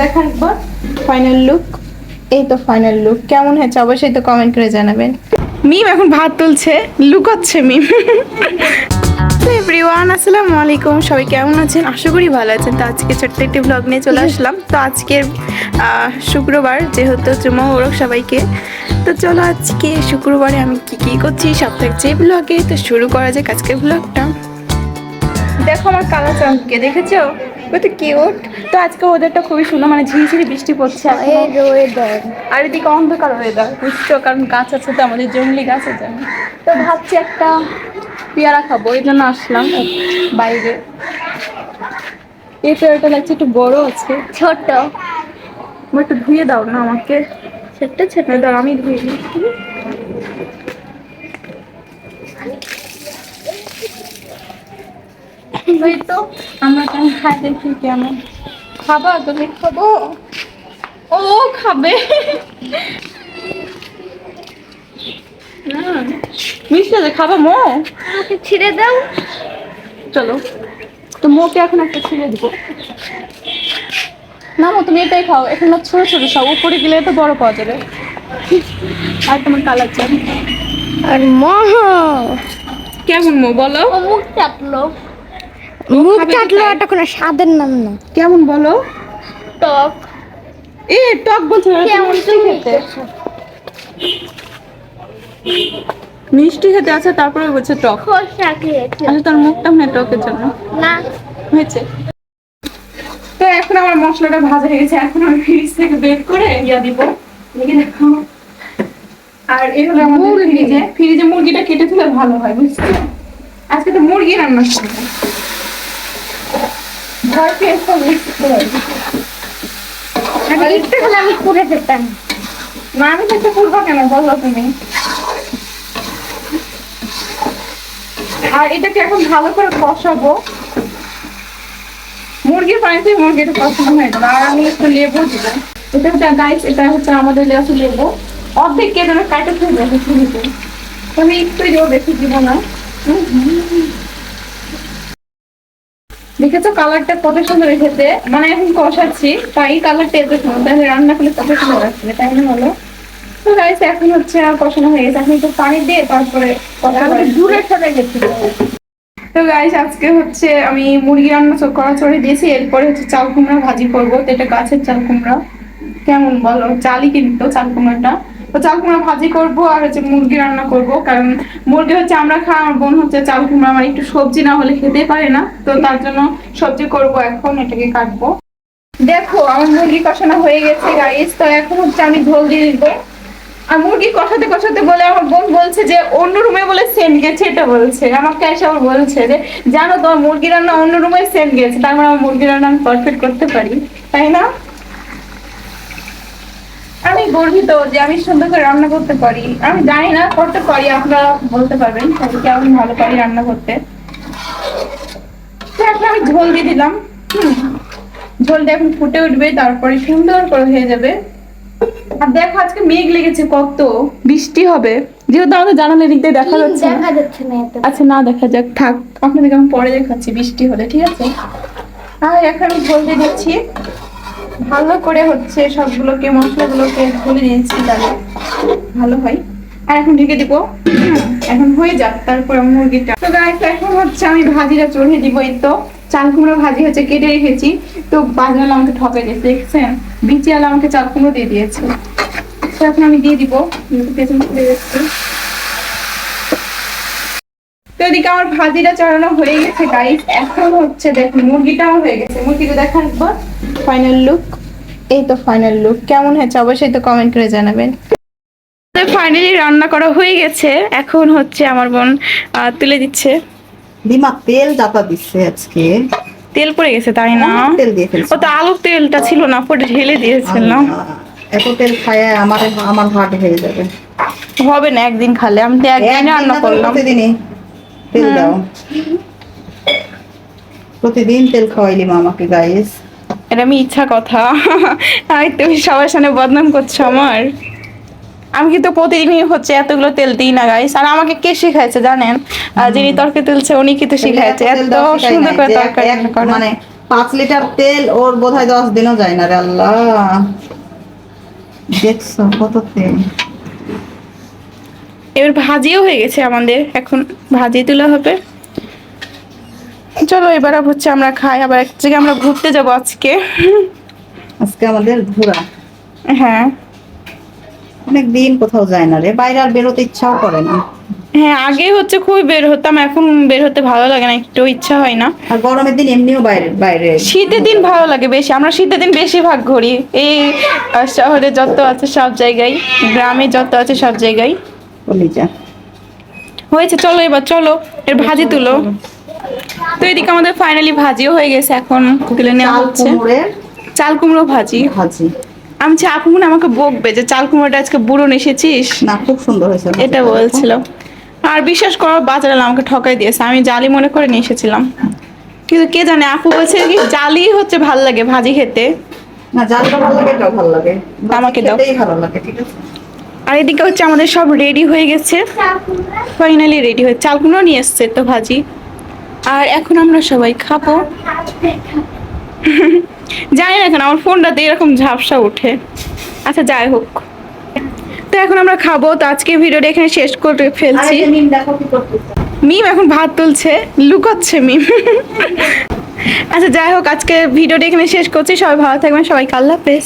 দেখান একবার final look. এই তো ফাইনাল লুক, কেমন হয়েছে অবশ্যই তো কমেন্ট করে জানাবেন। মিম এখন ভাত তুলছে, লুকাচ্ছে মিম। এভরিওয়ান আসসালামু আলাইকুম, সবাই কেমন আছেন? আশা করি ভালো আছেন। তো আজকে ছোট্ট একটি ব্লগ নিয়ে চলে আসলাম। তো আজকের শুক্রবার, যেহেতু জুমা মোবারক সবাইকে। তো চলো আজকে শুক্রবারে আমি কি করছি সব থাকছে ব্লগে। তো শুরু করা যাক আজকের ব্লগটা। দেখো আমার কালা চাঁদকে, দেখেছো কত কিউট। তো আজকে ওয়েদারটা খুবই সুন্দর, মানে ঝিরিঝিরি বৃষ্টি পড়ছে আর এদিকে অন্ধকার ওয়েদার, বুঝছো, কারণ গাছ আছে তো, আমাদের জঙ্গলি গাছ আছে। তো ভাবছি একটা পেয়ারা খাবো, এই জন্য আসলাম বাইরে। এই পেয়ারাটা লাগছে একটু বড় আছে, ছোট। একটু ধুয়ে দাও না আমাকে, ছোট্ট ছোট দাও, আমি ধুয়ে দিই। ওই তো আমরা কেমন খাই দেখি, কেমন খাবা তুমি? খাবো, ও খাবে। মিষ্টি আছে, খাবা মো? ছিঁড়ে দাও, চলো। তো মোকে এখন একটা ছিঁড়ে দিব না, মো তুমি এটাই খাও। এখন ছোট ছোট সব, উপরে গেলে তো বড় পাওয়া যাবে। আর তোমার কালার চান আর মহ কেমন মো বলো? মুখ চাটলো, মুখ চাটলো, এটা কোনো স্বাদের নাম না। কেমন বলো? টক। এ টক বলছো? মিষ্টি খেতে, মিষ্টি খেতে আছে, তারপরে বলছে টক। খোসা খেয়েছে। আচ্ছা তোর মুখটা না টকের জন্য না হয়েছে। তো এখন আমার মশলাটা ভাজা হয়ে গেছে, এখন আমি ফ্রিজ থেকে বের করে ইয়া দিব, দেখো। আর এই হলো আমাদের ফ্রিজে মুরগিটা কেটে তুলে ভালো হয়, বুঝছো। আজকে তো মুরগি রান্না করবো, ঘর পেয়ে ইচ্ছে হলে আমি পুড়ে যেতাম। না, আমি খেতে পুরবো কেন বলো তুমি? আর এটাকে এখন ভালো করে কষাবো, মুরগির পানিতে মুরগিটা কষানো হয়ে গেল। আর আমি একটু লেবু দিব, এটা হচ্ছে গাইস, এটা হচ্ছে আমাদের লেবু, লেবু অর্ধেক কেটে কাটে ফেলবো ফ্রিজে। আমি একটুই দেবো, বেশি দিব না। দেখেছো কালারটা কত সুন্দর এসেছে, মানে এখন কষাচ্ছি তাই কালারটা এত সুন্দর, তাহলে রান্না করলে কত সুন্দর আসবে, তাই না বলো? তো গাইস এখন হচ্ছে কষানো হয়ে গেছে, এখন একটু পানি দিয়ে তারপরে দূরের সাথে গেছি। তো গাইস আজকে হচ্ছে আমি মুরগি রান্না করা চড়ে দিয়েছি, এরপরে হচ্ছে চাল কুমড়া ভাজি করবো। তো এটা গাছের চাল কুমড়া, কেমন বলো? চালই কিন্তু চাল কুমড়াটা। তো চাল কুমড়া ভাজি করবো আর হচ্ছে মুরগি রান্না করবো, কারণ মুরগি হচ্ছে আমরা খাই, আমার বোন হচ্ছে চাল কুমড়া মানে একটু সবজি না হলে খেতে পারে না, তো তার জন্য সবজি করবো। এখন এটাকে কাটবো। দেখো আমার মুরগি কষানো হয়ে গেছে গাইস, তো এখন হচ্ছে আমি ঝোল দিয়ে দিবো। আর মুরগি কষাতে কষাতে বলে আমার বোন বলছে যে অন্য রুমে বলে সেন্ট গেছে, এটা বলছে আমাকে এসে, আবার বলছে যে জানো তোমার মুরগি রান্না অন্য রুমে সেন্ট গেছে, তার মানে আমার মুরগি রান্না আমি পারফেক্ট করতে পারি, তাই না? আমি গর্বিত যে আমি সুন্দর করে রান্না করতে পারি। আমি জানি না, করতে পারি, আপনারা বলতে পারবেন কেমন ভালো পারি রান্না করতে। তো এখন আমি ঝোল দিয়ে দিলাম, ঝোলটা এখন ফুটে উঠবে, তারপরে সুন্দর করে হয়ে যাবে। আর দেখো আজকে মেঘ লেগেছে, কত বৃষ্টি হবে, যেহেতু আমাদের জানালা দিক দিয়ে দেখা যাচ্ছে না। আচ্ছা না দেখা যাক, থাক, আপনাদেরকে আমি পরে দেখাচ্ছি বৃষ্টি হলে, ঠিক আছে? আর এখন আমি ঝোল দিয়ে দিচ্ছি, ভালো করে হচ্ছে সবগুলোকে মশলাগুলোকে ঢেলে দিয়েছি, তাহলে ভালো হয়। আর এখন ঢেকে দিব, এখন হয়ে যাক, তারপর মুরগিটা। তো গাইস এখন হচ্ছে আমি ভাজিটা চড়িয়ে দিব। এই তো চাল কুমড়ো ভাজি হচ্ছে কেটে রেখেছি, তো বাজারওয়ালা আমাকে ঠকে দিয়েছে, দেখছেন, বিচিওয়ালা আমাকে চাল কুমড়ো দিয়ে দিয়েছে। তো এখন আমি দিয়ে দিব, পেছন খুলে যাচ্ছে। তো এদিকে আমার ভাজিটা চড়ানো হয়ে গেছে গাইস, এখন হচ্ছে দেখুন মুরগিটাও হয়ে গেছে। মুরগিটা দেখান একবার ফাইনাল লুক। এই তো ফাইনাল লুক, কেমন হয়েছে অবশ্যই তো কমেন্ট করে জানাবেন। ফাইনালি রান্না করা হয়ে গেছে, এখন হচ্ছে আমার বোন তুলে দিচ্ছে। দিমা তেল জাতা দিচ্ছে আজকে, তেল পড়ে গেছে তাই না? তেল দিয়ে ফেলছে। ও তো আলুর তেলটা ছিল না, পরে ঢেলে দিয়েছিলাম। এত তেল খায় আমার হার্ট হয়ে যাবে। হবে না একদিন খালে, আমি তো একদিন রান্না করলাম। প্রতিদিনই তেল দাও, প্রতিদিন তেল খাওয়াইলি আমাকে গাইস। এটা আমি ইচ্ছা কথা, তুমি সবার সামনে বদনাম করছো আমার। আমি কিন্তু প্রতিদিনই হচ্ছে এতগুলো তেল দিই না গাইস। আর আমাকে কে শিখাইছে জানেন? যিনি তরকারি তুলছে উনি কিন্তু শিখাইছে এত সুন্দর করে তরকারি রান্না করা। মানে 5 লিটার তেল ওর বোধহয় 10 দিনও যায় না রে আল্লাহ। দেখছো কত তেল। এবার ভাজিও হয়ে গেছে আমাদের, এখন ভাজি তোলা হবে। চলো এবার হচ্ছে আমরা খাই, আবার এক জায়গায় আমরা ঘুরতে যাবো আজকে। আজকে আমাদের ঘোরা, হ্যাঁ অনেক দিন কোথাও যায় না রে, বাইরে আর বেরোতে ইচ্ছাও করে না। হ্যাঁ, আগে হচ্ছে খুবই বের হতাম, এখন বের হতে ভালো লাগে না, একটু ইচ্ছা হয় না। আর গরমের দিন এমনিও বাইরে বাইরে শীতের দিন ভালো লাগে বেশি, আমরা শীতের দিন বেশিরভাগ ঘুরি। এই শহরে যত আছে সব জায়গায়, গ্রামে যত আছে সব জায়গায়। কলিজা। হয়েছে, চলো এবার চলো এর ভাজি তুলো। তো এদিকে আমাদের ফাইনালি ভাজিও হয়ে গেছে, এখন তুলে নেওয়া চাল হচ্ছে। কুমড়োর চাল কুমড়ো ভাজি। ভাজি। আমি চাই আপু মনে হয় আমাকে বকবে যে চাল কুমড়োটা আজকে বুড়ো এসেছিস, না খুব সুন্দর হয়েছে ভাজিটা। এটা বলছিল। আর বিশ্বাস করো বাজারে আমাকে ঠকাই দিয়েছে, আমি জালি মনে করে নিয়ে এসেছিলাম, কিন্তু কে জানে আপু বলছে কি জালি হচ্ছে ভাল লাগে ভাজি খেতে। না জালটা ভালো লাগে, এটাও ভালো লাগে, আমাকে দাও। খেতেই ভালো লাগে। ঠিক আছে, আর এদিকে হচ্ছে আমাদের সব রেডি হয়ে গেছে, ফাইনালি রেডি হয়ে চাল কুমড়ো নিয়ে এসছে তো ভাজি। আর এখন আমরা সবাই খাবো। জানি না কেন আমার ফোনটাতে এরকম ঝাপসা উঠে। আচ্ছা যাই হোক, তো এখন আমরা খাবো। তো আজকে ভিডিওটা এখানে শেষ করে আর ফেলছি। এই যে মিম দেখো কি করতেছে। মিম এখন ভাত তুলছে, লুকাচ্ছে মিম। আচ্ছা যাই হোক, আজকে ভিডিওটা এখানে শেষ করছি। সবাই ভালো থাকবেন, সবাইকে আল্লাহ হাফেজ।